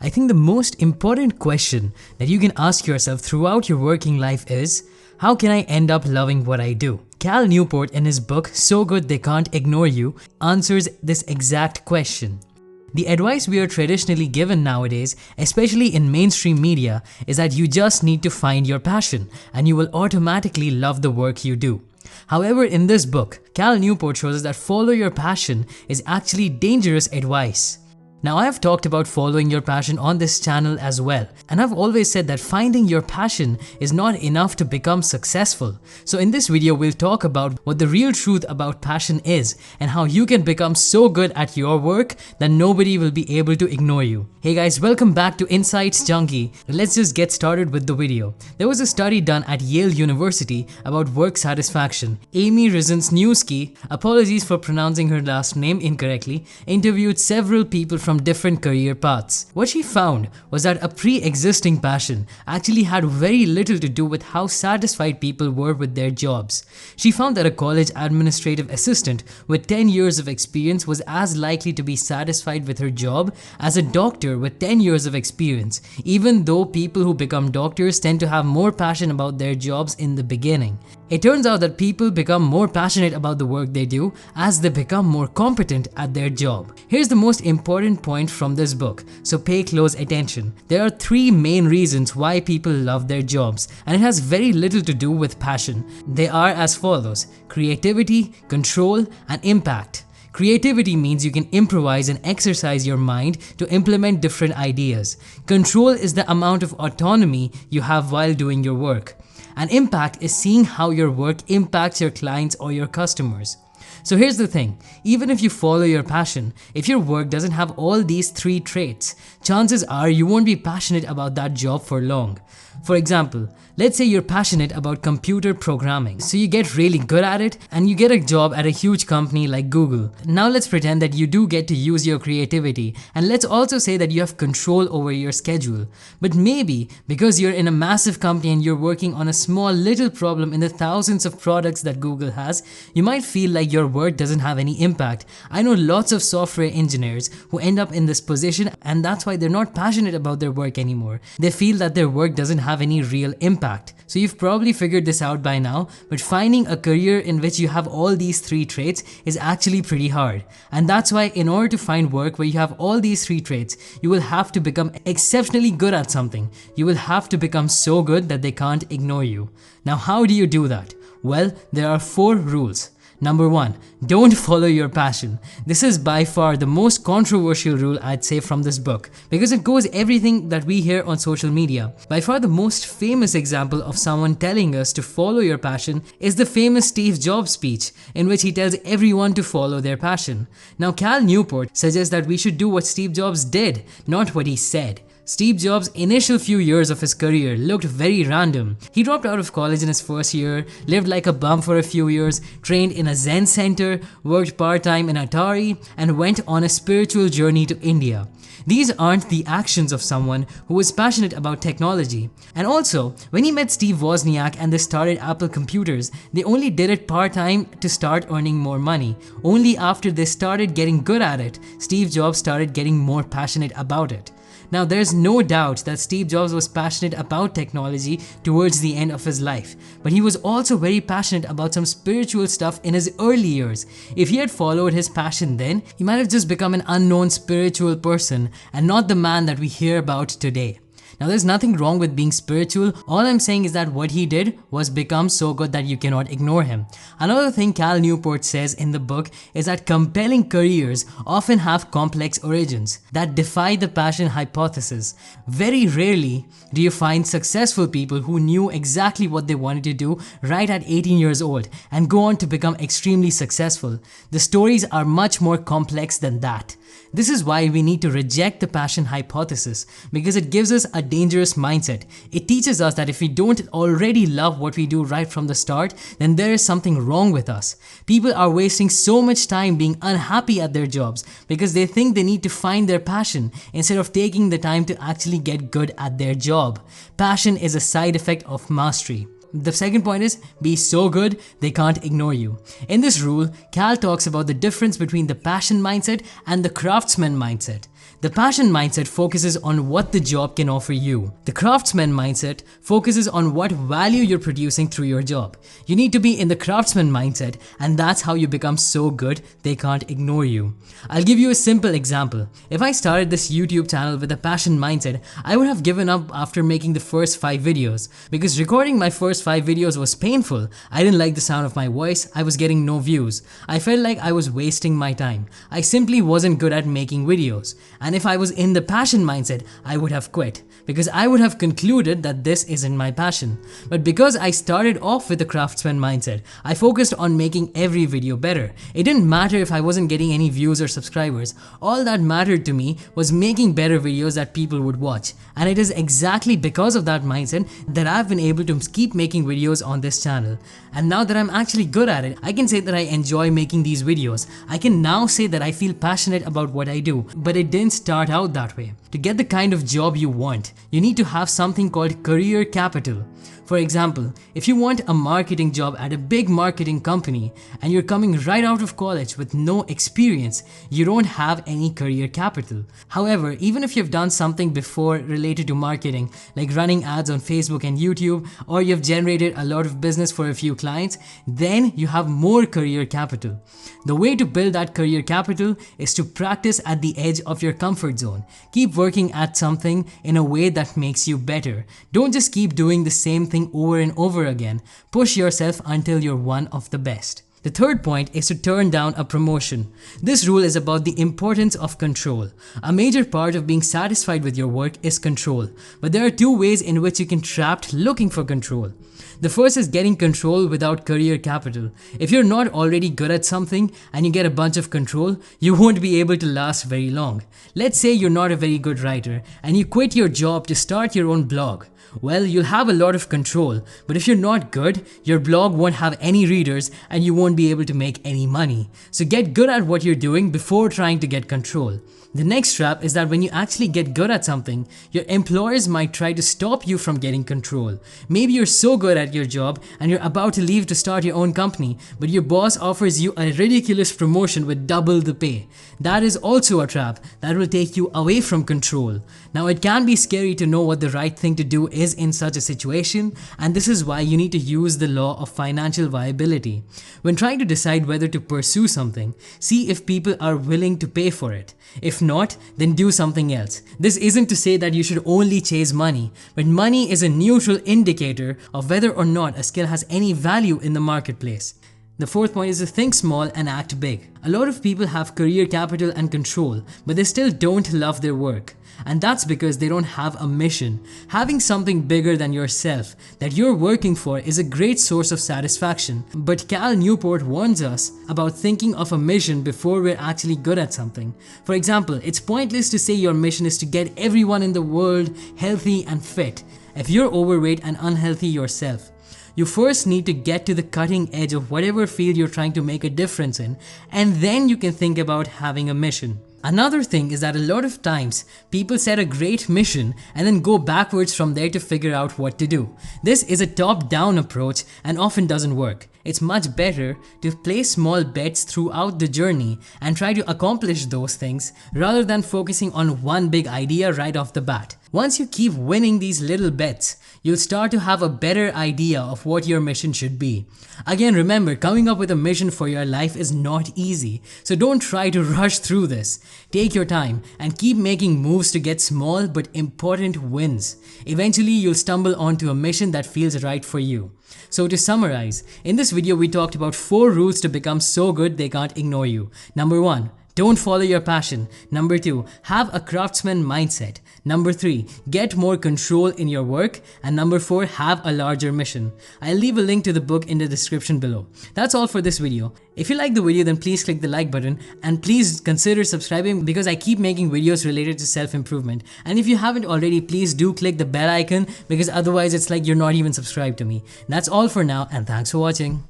I think the most important question that you can ask yourself throughout your working life is, how can I end up loving what I do? Cal Newport in his book So Good They Can't Ignore You answers this exact question. The advice we are traditionally given nowadays, especially in mainstream media, is that you just need to find your passion and you will automatically love the work you do. However, in this book, Cal Newport shows us that follow your passion is actually dangerous advice. Now, I have talked about following your passion on this channel as well, and I've always said that finding your passion is not enough to become successful. So in this video, we'll talk about what the real truth about passion is and how you can become so good at your work that nobody will be able to ignore you. Hey guys, welcome back to InsightJunky. Let's just get started with the video. There was a study done at Yale University about work satisfaction. Amy Rizensnewski, apologies for pronouncing her last name incorrectly, interviewed several people from different career paths. What she found was that a pre-existing passion actually had very little to do with how satisfied people were with their jobs. She found that a college administrative assistant with 10 years of experience was as likely to be satisfied with her job as a doctor with 10 years of experience, even though people who become doctors tend to have more passion about their jobs in the beginning. It turns out that people become more passionate about the work they do as they become more competent at their job. Here's the most important point from this book, so pay close attention. There are 3 main reasons why people love their jobs, and it has very little to do with passion. They are as follows: creativity, control, and impact. Creativity means you can improvise and exercise your mind to implement different ideas. Control is the amount of autonomy you have while doing your work. And impact is seeing how your work impacts your clients or your customers. So here's the thing, even if you follow your passion, if your work doesn't have all these 3 traits, chances are you won't be passionate about that job for long. For example, let's say you're passionate about computer programming, so you get really good at it and you get a job at a huge company like Google. Now let's pretend that you do get to use your creativity, and let's also say that you have control over your schedule. But maybe because you're in a massive company and you're working on a small little problem in the thousands of products that Google has, you might feel like your work doesn't have any impact. I know lots of software engineers who end up in this position, and that's why they're not passionate about their work anymore. They feel that their work doesn't have any real impact. So you've probably figured this out by now, but finding a career in which you have all these 3 traits is actually pretty hard. And that's why in order to find work where you have all these 3 traits, you will have to become exceptionally good at something. You will have to become so good that they can't ignore you. Now, how do you do that? Well, there are 4 rules. Number 1, don't follow your passion. This is by far the most controversial rule I'd say from this book, because it goes everything that we hear on social media. By far the most famous example of someone telling us to follow your passion is the famous Steve Jobs speech, in which he tells everyone to follow their passion. Now, Cal Newport suggests that we should do what Steve Jobs did, not what he said. Steve Jobs' initial few years of his career looked very random. He dropped out of college in his first year, lived like a bum for a few years, trained in a Zen center, worked part-time in Atari, and went on a spiritual journey to India. These aren't the actions of someone who is passionate about technology. And also, when he met Steve Wozniak and they started Apple Computers, they only did it part-time to start earning more money. Only after they started getting good at it, Steve Jobs started getting more passionate about it. Now, there's no doubt that Steve Jobs was passionate about technology towards the end of his life, but he was also very passionate about some spiritual stuff in his early years. If he had followed his passion then, he might have just become an unknown spiritual person and not the man that we hear about today. Now, there's nothing wrong with being spiritual. All I'm saying is that what he did was become so good that you cannot ignore him. Another thing Cal Newport says in the book is that compelling careers often have complex origins that defy the passion hypothesis. Very rarely do you find successful people who knew exactly what they wanted to do right at 18 years old and go on to become extremely successful. The stories are much more complex than that. This is why we need to reject the passion hypothesis, because it gives us a dangerous mindset. It teaches us that if we don't already love what we do right from the start, then there is something wrong with us. People are wasting so much time being unhappy at their jobs because they think they need to find their passion instead of taking the time to actually get good at their job. Passion is a side effect of mastery. The second point is, be so good they can't ignore you. In this rule, Cal talks about the difference between the passion mindset and the craftsman mindset. The passion mindset focuses on what the job can offer you. The craftsman mindset focuses on what value you're producing through your job. You need to be in the craftsman mindset, and that's how you become so good they can't ignore you. I'll give you a simple example. If I started this YouTube channel with a passion mindset, I would have given up after making the first 5 videos because recording my first 5 videos was painful. I didn't like the sound of my voice, I was getting no views. I felt like I was wasting my time. I simply wasn't good at making videos. And if I was in the passion mindset, I would have quit because I would have concluded that this isn't my passion. But because I started off with the craftsman mindset, I focused on making every video better. It didn't matter if I wasn't getting any views or subscribers. All that mattered to me was making better videos that people would watch. And it is exactly because of that mindset that I've been able to keep making videos on this channel. And now that I'm actually good at it, I can say that I enjoy making these videos. I can now say that I feel passionate about what I do, but it didn't start out that way. To get the kind of job you want, you need to have something called career capital. For example, if you want a marketing job at a big marketing company and you're coming right out of college with no experience, you don't have any career capital. However, even if you've done something before related to marketing, like running ads on Facebook and YouTube, or you've generated a lot of business for a few clients, then you have more career capital. The way to build that career capital is to practice at the edge of your comfort zone. Keep working at something in a way that makes you better. Don't just keep doing the same thing over and over again. Push yourself until you're one of the best. The third point is to turn down a promotion. This rule is about the importance of control. A major part of being satisfied with your work is control, but there are 2 ways in which you can trapped looking for control. The first is getting control without career capital. If you're not already good at something and you get a bunch of control, you won't be able to last very long. Let's say you're not a very good writer and you quit your job to start your own blog. Well, you'll have a lot of control, but if you're not good, your blog won't have any readers and you won't be able to make any money. So get good at what you're doing before trying to get control. The next trap is that when you actually get good at something, your employers might try to stop you from getting control. Maybe you're so good at your job and you're about to leave to start your own company, but your boss offers you a ridiculous promotion with double the pay. That is also a trap that will take you away from control. Now, it can be scary to know what the right thing to do is in such a situation, and this is why you need to use the law of financial viability. When trying to decide whether to pursue something, see if people are willing to pay for it. If not, then do something else. This isn't to say that you should only chase money, but money is a neutral indicator of whether or not a skill has any value in the marketplace. The fourth point is to think small and act big. A lot of people have career capital and control, but they still don't love their work. And that's because they don't have a mission. Having something bigger than yourself that you're working for is a great source of satisfaction. But Cal Newport warns us about thinking of a mission before we're actually good at something. For example, it's pointless to say your mission is to get everyone in the world healthy and fit if you're overweight and unhealthy yourself. You first need to get to the cutting edge of whatever field you're trying to make a difference in, and then you can think about having a mission. Another thing is that a lot of times people set a great mission and then go backwards from there to figure out what to do. This is a top-down approach and often doesn't work. It's much better to place small bets throughout the journey and try to accomplish those things rather than focusing on one big idea right off the bat. Once you keep winning these little bets, you'll start to have a better idea of what your mission should be. Again, remember, coming up with a mission for your life is not easy, so don't try to rush through this. Take your time and keep making moves to get small but important wins. Eventually, you'll stumble onto a mission that feels right for you. So to summarize, in this video we talked about 4 rules to become so good they can't ignore you. Number 1. Don't follow your passion. Number 2. Have a craftsman mindset. Number 3. Get more control in your work. And number 4. Have a larger mission. I'll leave a link to the book in the description below. That's all for this video. If you like the video, then please click the like button and please consider subscribing because I keep making videos related to self-improvement. And if you haven't already, please do click the bell icon because otherwise it's like you're not even subscribed to me. That's all for now and thanks for watching.